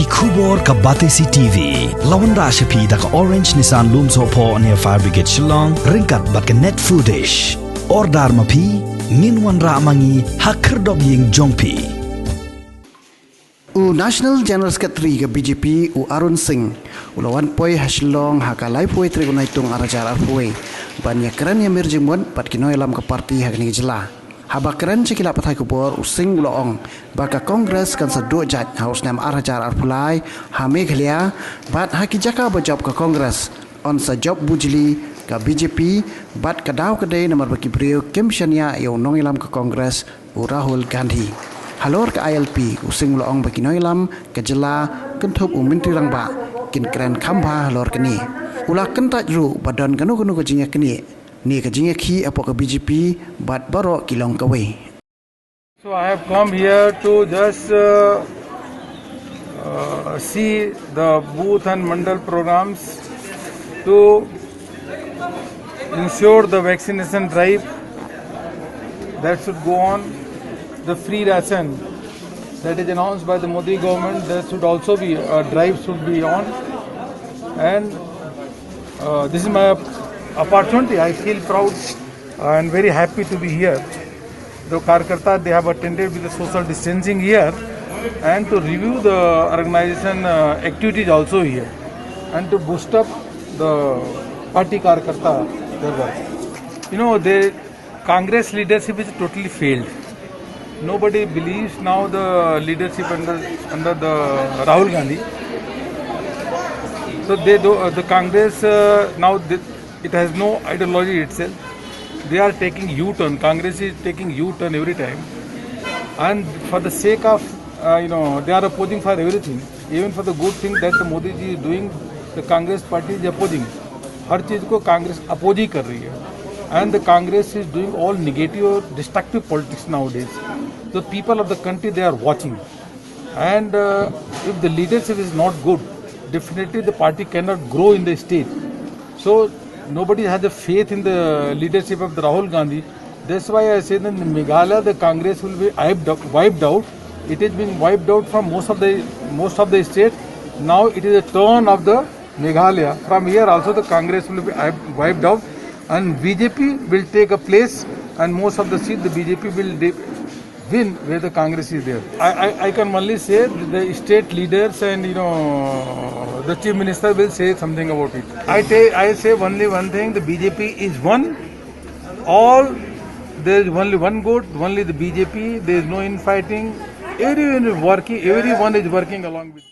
Khubor ka Batesi TV. Lawan Rashapi da ka Orange Nissan Lumso po near Fire Brigade Shillong. Ringkat bat ka net foodish. Ordar mapi. Minwan ra mangi hakerdog ying jongpi. National General Secretary ke BJP Arun Singh ulawan poi hasilong hakalai poi tribunal tung arajar poi banyak keren yang merjemut pat kinoi lam ke parti hakni jela haba keren cekila patai kubor Singh ulaong baka kongres kan seduk jaj haus nam arajar arpulai hame khalia bat haki jaka bajab ke kongres on sa job bujli ke BJP bat kadau kedai nomor baki beliau kemshania yang nong ilam ke kongres Rahul Gandhi halor ke ILP Singh ulaong bagi noilam ke jela kentup menteri langba kin keren kamba halor kini ulah kentat ru badan kanu ke jinga kini ni ke jinga ki apa ke BJP bat baro kilong kawe. So I have come here to just see the booth and mandal programs to ensure the vaccination drive that should go on. The free ration that is announced by the Modi government, there should also be a drive should be on, and this is my opportunity. I feel proud and very happy to be here. The Karkarta, they have attended with the social distancing here, and to review the organization activities also here, and to boost up the party Karkarta their work. You know, the Congress leadership is totally failed. Nobody believes now the leadership under the Rahul Gandhi. So the Congress now it has no ideology itself. They are taking U-turn. Congress is taking U-turn every time, and for the sake of they are opposing for everything. Even for the good thing that the Modi ji is doing, the Congress party is opposing. हर चीज को Congress oppose ही कर रही है. And the Congress is doing all negative or destructive politics nowadays. The people of the country, they are watching. And if the leadership is not good, definitely the party cannot grow in the state. So nobody has a faith in the leadership of the Rahul Gandhi. That's why I say that in Meghalaya the Congress will be wiped out. It is being wiped out from most of the state. Now it is a turn of the Meghalaya. From here also the Congress will be wiped out. And BJP will take a place, and most of the seats the BJP will win where the Congress is there. I can only say the state leaders and the chief minister will say something about it. I say only one thing: the BJP is one. There is only one goat, only the BJP. There is no infighting. Everyone is working along with.